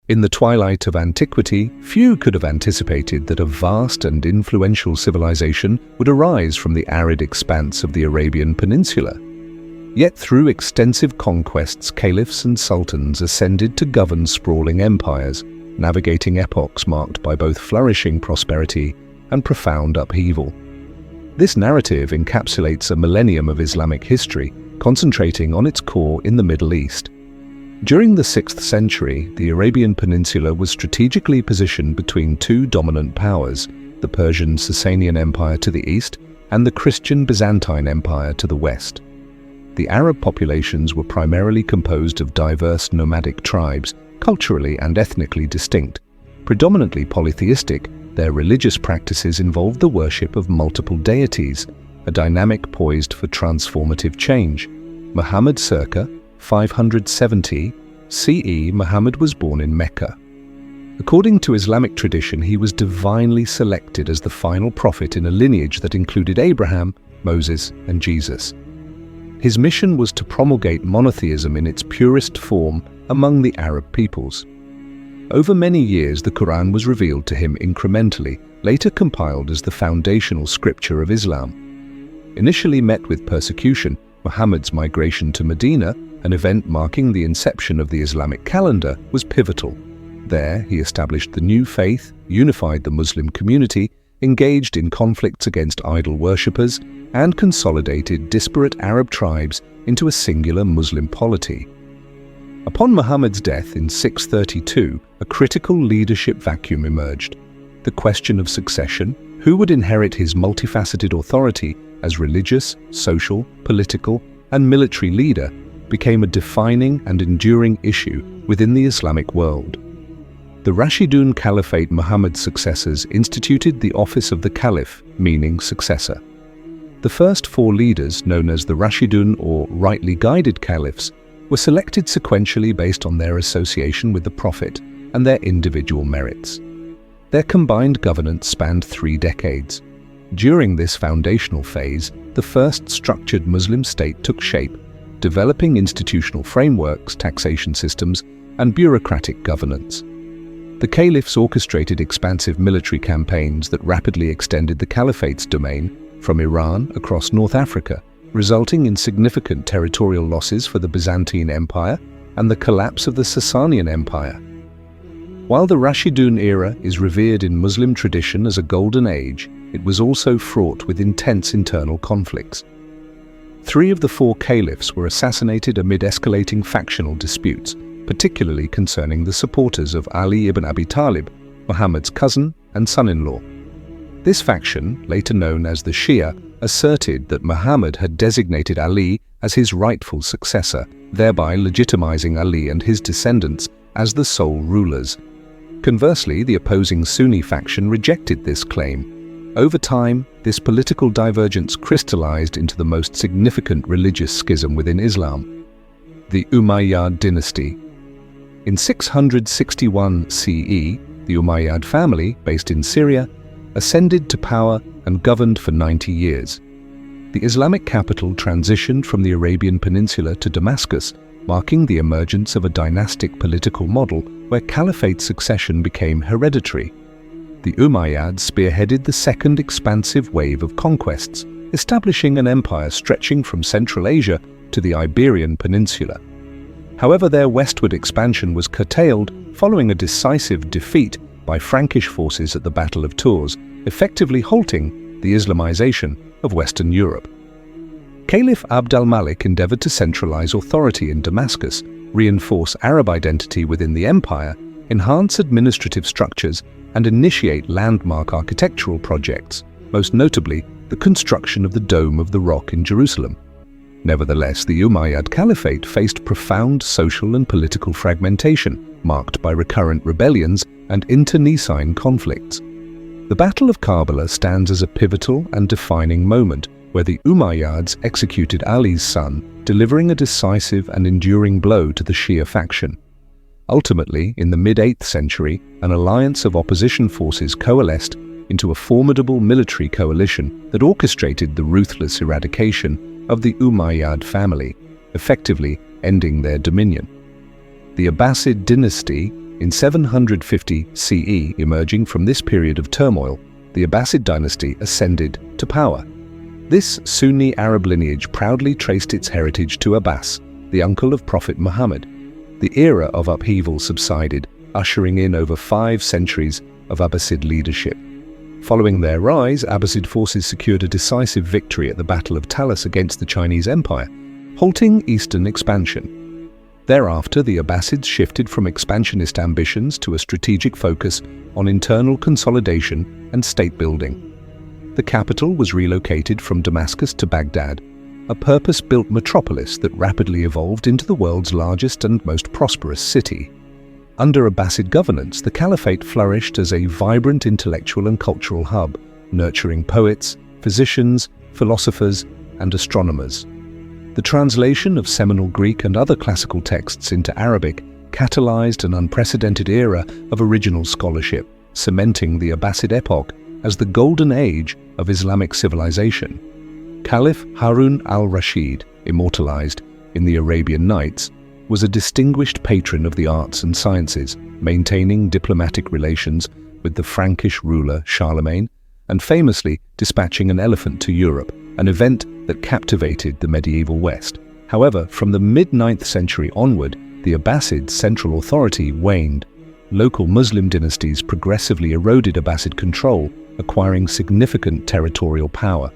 In the twilight of antiquity, few could have anticipated that a vast and influential civilization would arise from the arid expanse of the Arabian Peninsula. Yet through extensive conquests, caliphs and sultans ascended to govern sprawling empires, navigating epochs marked by both flourishing prosperity and profound upheaval. This narrative encapsulates a millennium of Islamic history, concentrating on its core in the Middle East. During the 6th century, the Arabian Peninsula was strategically positioned between two dominant powers, the Persian Sasanian Empire to the east and the Christian Byzantine Empire to the west. The Arab populations were primarily composed of diverse nomadic tribes, culturally and ethnically distinct. Predominantly polytheistic, their religious practices involved the worship of multiple deities, a dynamic poised for transformative change. Muhammad circa 570 CE, Muhammad was born in Mecca. According to Islamic tradition, he was divinely selected as the final prophet in a lineage that included Abraham, Moses, and Jesus. His mission was to promulgate monotheism in its purest form among the Arab peoples. Over many years, the Quran was revealed to him incrementally, later compiled as the foundational scripture of Islam. Initially met with persecution, Muhammad's migration to Medina, an event marking the inception of the Islamic calendar, was pivotal. There, he established the new faith, unified the Muslim community, engaged in conflicts against idol worshippers, and consolidated disparate Arab tribes into a singular Muslim polity. Upon Muhammad's death in 632, a critical leadership vacuum emerged. The question of succession, who would inherit his multifaceted authority as religious, social, political, and military leader, became a defining and enduring issue within the Islamic world. The Rashidun Caliphate, Muhammad's successors, instituted the office of the Caliph, meaning successor. The first four leaders, known as the Rashidun or rightly guided caliphs, were selected sequentially based on their association with the Prophet and their individual merits. Their combined governance spanned 3 decades. During this foundational phase, the first structured Muslim state took shape, developing institutional frameworks, taxation systems, and bureaucratic governance. The caliphs orchestrated expansive military campaigns that rapidly extended the caliphate's domain from Iran across North Africa, resulting in significant territorial losses for the Byzantine Empire and the collapse of the Sasanian Empire. While the Rashidun era is revered in Muslim tradition as a golden age, it was also fraught with intense internal conflicts. 3 of the 4 caliphs were assassinated amid escalating factional disputes, particularly concerning the supporters of Ali ibn Abi Talib, Muhammad's cousin and son-in-law. This faction, later known as the Shia, asserted that Muhammad had designated Ali as his rightful successor, thereby legitimizing Ali and his descendants as the sole rulers. Conversely, the opposing Sunni faction rejected this claim. Over time, this political divergence crystallized into the most significant religious schism within Islam, the Umayyad dynasty. In 661 CE, the Umayyad family, based in Syria, ascended to power and governed for 90 years. The Islamic capital transitioned from the Arabian Peninsula to Damascus, marking the emergence of a dynastic political model where caliphate succession became hereditary. The Umayyads spearheaded the second expansive wave of conquests, establishing an empire stretching from Central Asia to the Iberian Peninsula. However, their westward expansion was curtailed following a decisive defeat by Frankish forces at the Battle of Tours, effectively halting the Islamization of Western Europe. Caliph Abd al-Malik endeavored to centralize authority in Damascus, reinforce Arab identity within the empire, enhance administrative structures, and initiate landmark architectural projects, most notably the construction of the Dome of the Rock in Jerusalem. Nevertheless, the Umayyad Caliphate faced profound social and political fragmentation, marked by recurrent rebellions and internecine conflicts. The Battle of Karbala stands as a pivotal and defining moment where the Umayyads executed Ali's son, delivering a decisive and enduring blow to the Shia faction. Ultimately, in the mid-8th century, an alliance of opposition forces coalesced into a formidable military coalition that orchestrated the ruthless eradication of the Umayyad family, effectively ending their dominion. The Abbasid dynasty, In 750 CE, emerging from this period of turmoil, the Abbasid dynasty ascended to power. This Sunni Arab lineage proudly traced its heritage to Abbas, the uncle of Prophet Muhammad. The era of upheaval subsided, ushering in over 5 centuries of Abbasid leadership. Following their rise, Abbasid forces secured a decisive victory at the Battle of Talas against the Chinese Empire, halting eastern expansion. Thereafter, the Abbasids shifted from expansionist ambitions to a strategic focus on internal consolidation and state building. The capital was relocated from Damascus to Baghdad, a purpose-built metropolis that rapidly evolved into the world's largest and most prosperous city. Under Abbasid governance, the caliphate flourished as a vibrant intellectual and cultural hub, nurturing poets, physicians, philosophers, and astronomers. The translation of seminal Greek and other classical texts into Arabic catalyzed an unprecedented era of original scholarship, cementing the Abbasid epoch as the golden age of Islamic civilization. Caliph Harun al-Rashid, immortalized in the Arabian Nights, was a distinguished patron of the arts and sciences, maintaining diplomatic relations with the Frankish ruler Charlemagne, and famously dispatching an elephant to Europe, an event that captivated the medieval West. However, from the mid-9th century onward, the Abbasid central authority waned. Local Muslim dynasties progressively eroded Abbasid control, acquiring significant territorial power.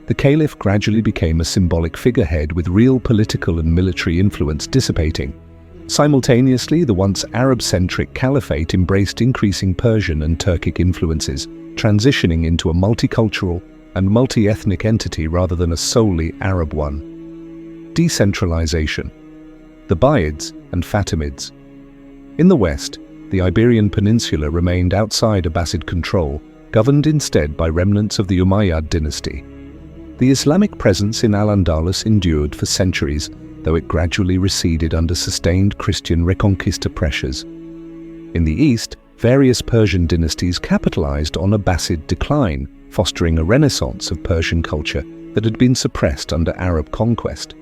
The caliph gradually became a symbolic figurehead with real political and military influence dissipating. Simultaneously, the once Arab-centric caliphate embraced increasing Persian and Turkic influences, transitioning into a multicultural and multi-ethnic entity rather than a solely Arab one. Decentralization. The Buyids and Fatimids. In the west, the Iberian Peninsula remained outside Abbasid control, governed instead by remnants of the Umayyad dynasty. The Islamic presence in Al-Andalus endured for centuries, though it gradually receded under sustained Christian Reconquista pressures. In the east, various Persian dynasties capitalized on Abbasid decline, fostering a renaissance of Persian culture that had been suppressed under Arab conquest.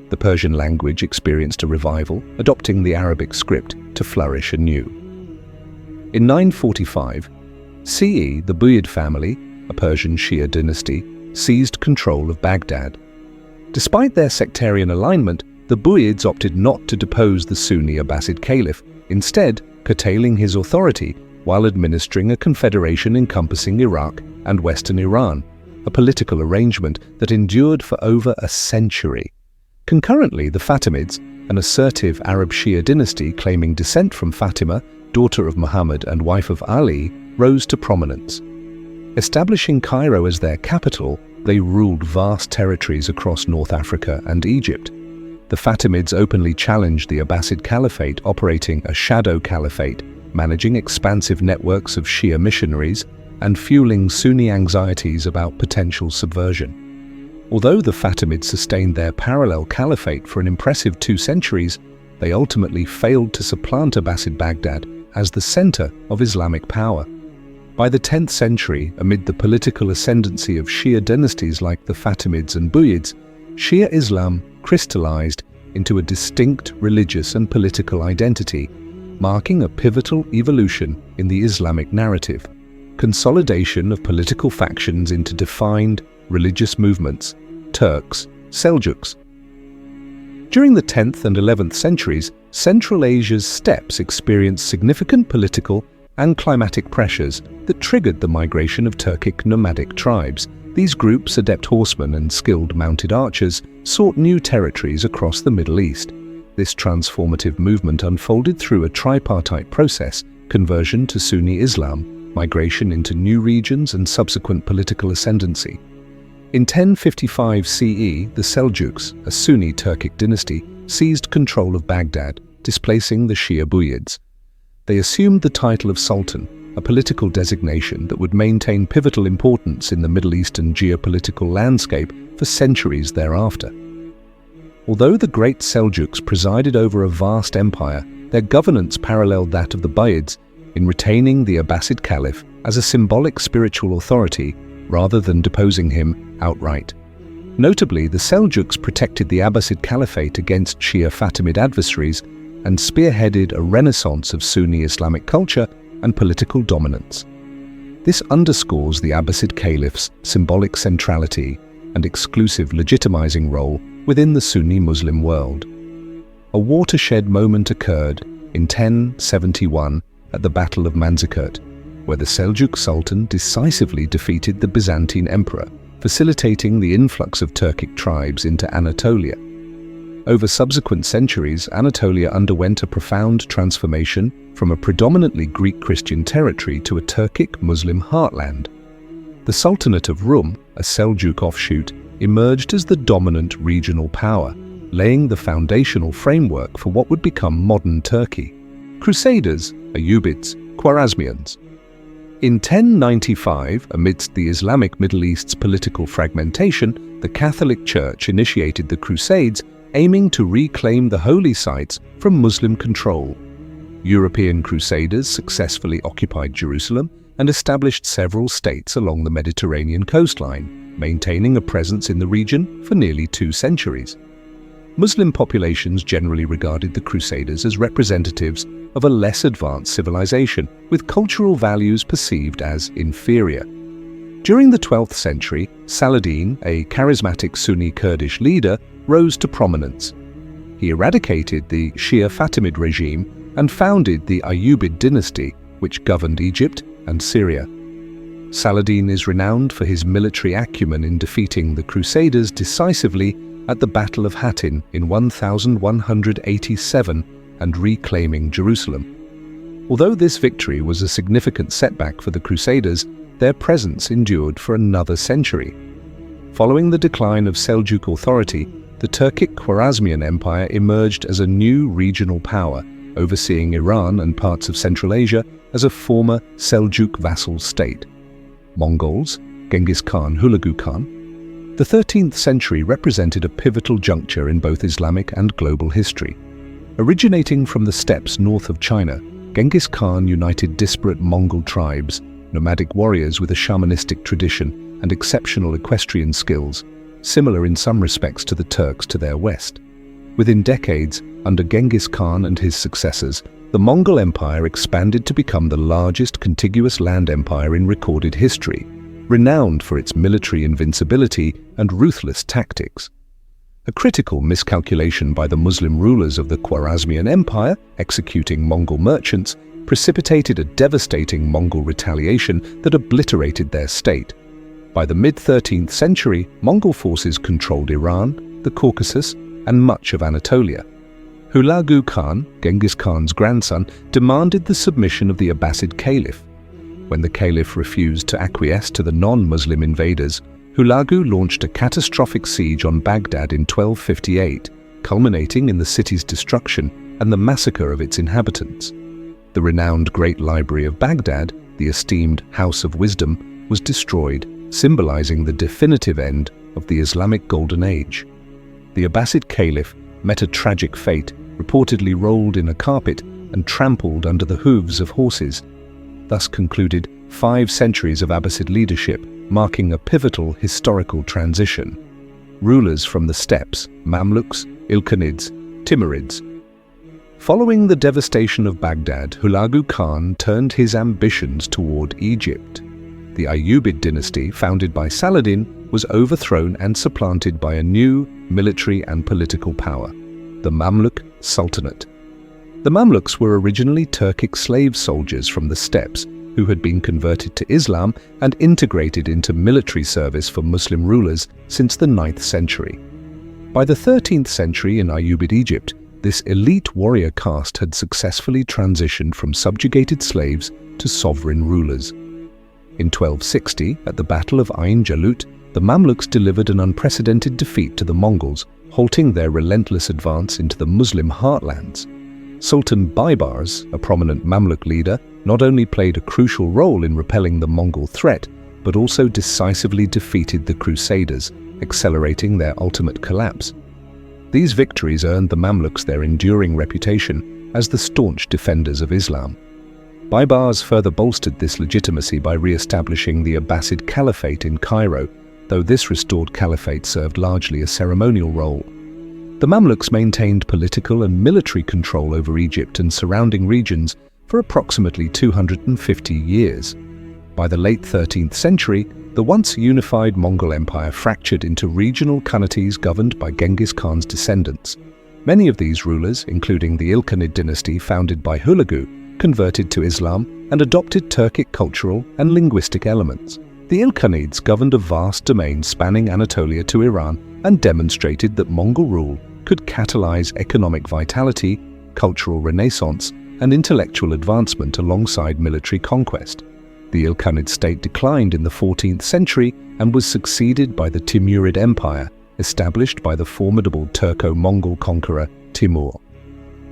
The Persian language experienced a revival, adopting the Arabic script to flourish anew. In 945 CE, the Buyid family, a Persian Shia dynasty, seized control of Baghdad. Despite their sectarian alignment, the Buyids opted not to depose the Sunni Abbasid caliph, instead curtailing his authority while administering a confederation encompassing Iraq and western Iran, a political arrangement that endured for over a century. Concurrently, the Fatimids, an assertive Arab Shia dynasty claiming descent from Fatima, daughter of Muhammad and wife of Ali, rose to prominence. Establishing Cairo as their capital, they ruled vast territories across North Africa and Egypt. The Fatimids openly challenged the Abbasid Caliphate, operating a shadow caliphate, managing expansive networks of Shia missionaries and fueling Sunni anxieties about potential subversion. Although the Fatimids sustained their parallel caliphate for an impressive 2 centuries, they ultimately failed to supplant Abbasid Baghdad as the center of Islamic power. By the 10th century, amid the political ascendancy of Shia dynasties like the Fatimids and Buyids, Shia Islam crystallized into a distinct religious and political identity, marking a pivotal evolution in the Islamic narrative. Consolidation of political factions into defined religious movements, Turks, Seljuks. During the 10th and 11th centuries, Central Asia's steppes experienced significant political and climatic pressures that triggered the migration of Turkic nomadic tribes. These groups, adept horsemen and skilled mounted archers, sought new territories across the Middle East. This transformative movement unfolded through a tripartite process: conversion to Sunni Islam, migration into new regions, and subsequent political ascendancy. In 1055 CE, the Seljuks, a Sunni Turkic dynasty, seized control of Baghdad, displacing the Shia Buyids. They assumed the title of Sultan, a political designation that would maintain pivotal importance in the Middle Eastern geopolitical landscape for centuries thereafter. Although the great Seljuks presided over a vast empire, their governance paralleled that of the Buyids in retaining the Abbasid Caliph as a symbolic spiritual authority rather than deposing him outright. Notably, the Seljuks protected the Abbasid Caliphate against Shia Fatimid adversaries, and spearheaded a renaissance of Sunni Islamic culture and political dominance. This underscores the Abbasid caliphs' symbolic centrality and exclusive legitimizing role within the Sunni Muslim world. A watershed moment occurred in 1071 at the Battle of Manzikert, where the Seljuk Sultan decisively defeated the Byzantine emperor, facilitating the influx of Turkic tribes into Anatolia. Over subsequent centuries, Anatolia underwent a profound transformation from a predominantly Greek Christian territory to a Turkic Muslim heartland. The Sultanate of Rum, a Seljuk offshoot, emerged as the dominant regional power, laying the foundational framework for what would become modern Turkey. Crusaders, Ayyubids, Khwarazmians. In 1095, amidst the Islamic Middle East's political fragmentation, the Catholic Church initiated the Crusades, aiming to reclaim the holy sites from Muslim control. European Crusaders successfully occupied Jerusalem and established several states along the Mediterranean coastline, maintaining a presence in the region for nearly 2 centuries. Muslim populations generally regarded the Crusaders as representatives of a less advanced civilization, with cultural values perceived as inferior. During the 12th century, Saladin, a charismatic Sunni Kurdish leader, rose to prominence. He eradicated the Shia Fatimid regime and founded the Ayyubid dynasty, which governed Egypt and Syria. Saladin is renowned for his military acumen in defeating the Crusaders decisively at the Battle of Hattin in 1187 and reclaiming Jerusalem. Although this victory was a significant setback for the Crusaders, their presence endured for another century. Following the decline of Seljuk authority, the Turkic Khwarazmian Empire emerged as a new regional power, overseeing Iran and parts of Central Asia as a former Seljuk vassal state. Mongols, Genghis Khan, Hulagu Khan. The 13th century represented a pivotal juncture in both Islamic and global history. Originating from the steppes north of China, Genghis Khan united disparate Mongol tribes, nomadic warriors with a shamanistic tradition and exceptional equestrian skills, similar in some respects to the Turks to their west. Within decades, under Genghis Khan and his successors, the Mongol Empire expanded to become the largest contiguous land empire in recorded history, renowned for its military invincibility and ruthless tactics. A critical miscalculation by the Muslim rulers of the Khwarazmian Empire, executing Mongol merchants, precipitated a devastating Mongol retaliation that obliterated their state. By the mid-13th century, Mongol forces controlled Iran, the Caucasus, and much of Anatolia. Hulagu Khan, Genghis Khan's grandson, demanded the submission of the Abbasid Caliph. When the Caliph refused to acquiesce to the non-Muslim invaders, Hulagu launched a catastrophic siege on Baghdad in 1258, culminating in the city's destruction and the massacre of its inhabitants. The renowned Great Library of Baghdad, the esteemed House of Wisdom, was destroyed, symbolizing the definitive end of the Islamic Golden Age. The Abbasid Caliph met a tragic fate, reportedly rolled in a carpet and trampled under the hooves of horses. Thus concluded 5 centuries of Abbasid leadership, marking a pivotal historical transition. Rulers from the steppes, Mamluks, Ilkhanids, Timurids. Following the devastation of Baghdad, Hulagu Khan turned his ambitions toward Egypt. The Ayyubid dynasty, founded by Saladin, was overthrown and supplanted by a new military and political power, the Mamluk Sultanate. The Mamluks were originally Turkic slave soldiers from the steppes who had been converted to Islam and integrated into military service for Muslim rulers since the 9th century. By the 13th century in Ayyubid Egypt, this elite warrior caste had successfully transitioned from subjugated slaves to sovereign rulers. In 1260, at the Battle of Ain Jalut, the Mamluks delivered an unprecedented defeat to the Mongols, halting their relentless advance into the Muslim heartlands. Sultan Buyids, a prominent Mamluk leader, not only played a crucial role in repelling the Mongol threat, but also decisively defeated the Crusaders, accelerating their ultimate collapse. These victories earned the Mamluks their enduring reputation as the staunch defenders of Islam. Buyids further bolstered this legitimacy by re-establishing the Abbasid Caliphate in Cairo, though this restored caliphate served largely a ceremonial role. The Mamluks maintained political and military control over Egypt and surrounding regions for approximately 250 years. By the late 13th century, the once unified Mongol Empire fractured into regional khanates governed by Genghis Khan's descendants. Many of these rulers, including the Ilkhanid dynasty founded by Hulagu, converted to Islam and adopted Turkic cultural and linguistic elements. The Ilkhanids governed a vast domain spanning Anatolia to Iran and demonstrated that Mongol rule could catalyze economic vitality, cultural renaissance, and intellectual advancement alongside military conquest. The Ilkhanid state declined in the 14th century and was succeeded by the Timurid Empire, established by the formidable Turco-Mongol conqueror Timur.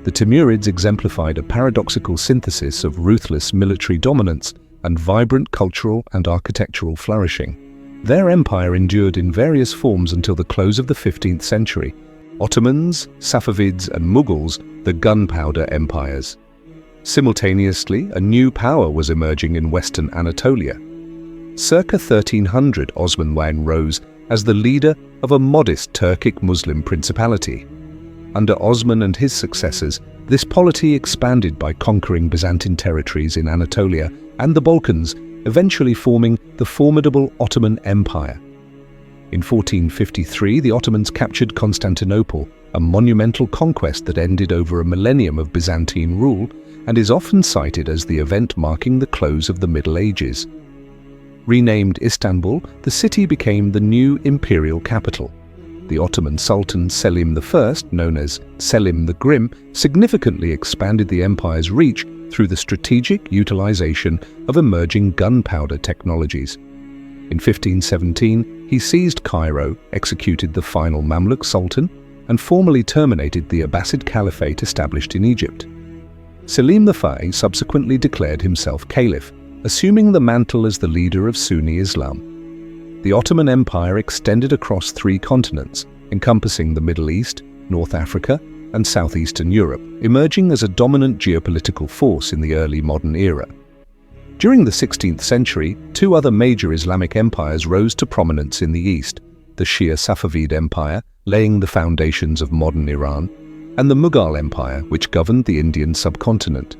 The Timurids exemplified a paradoxical synthesis of ruthless military dominance and vibrant cultural and architectural flourishing. Their empire endured in various forms until the close of the 15th century. Ottomans, Safavids, and Mughals, the gunpowder empires. Simultaneously, a new power was emerging in western Anatolia. Circa 1300, Osman rose as the leader of a modest Turkic Muslim principality. Under Osman and his successors, this polity expanded by conquering Byzantine territories in Anatolia and the Balkans, eventually forming the formidable Ottoman Empire. In 1453, the Ottomans captured Constantinople, a monumental conquest that ended over a millennium of Byzantine rule and is often cited as the event marking the close of the Middle Ages. Renamed Istanbul, the city became the new imperial capital. The Ottoman Sultan Selim I, known as Selim the Grim, significantly expanded the empire's reach through the strategic utilization of emerging gunpowder technologies. In 1517, he seized Cairo, executed the final Mamluk Sultan, and formally terminated the Abbasid Caliphate established in Egypt. Selim I subsequently declared himself Caliph, assuming the mantle as the leader of Sunni Islam. The Ottoman Empire extended across 3 continents, encompassing the Middle East, North Africa, and southeastern Europe, emerging as a dominant geopolitical force in the early modern era. During the 16th century, 2 other major Islamic empires rose to prominence in the east: the Shia Safavid Empire, laying the foundations of modern Iran, and the Mughal Empire, which governed the Indian subcontinent.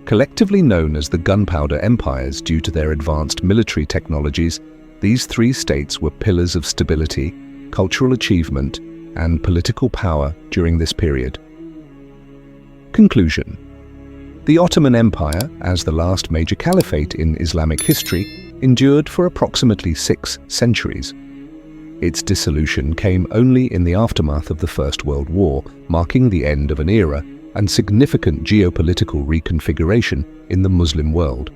Collectively known as the Gunpowder Empires due to their advanced military technologies, these 3 states were pillars of stability, cultural achievement, and political power during this period. Conclusion. The Ottoman Empire, as the last major caliphate in Islamic history, endured for approximately 6 centuries. Its dissolution came only in the aftermath of the First World War, marking the end of an era and significant geopolitical reconfiguration in the Muslim world.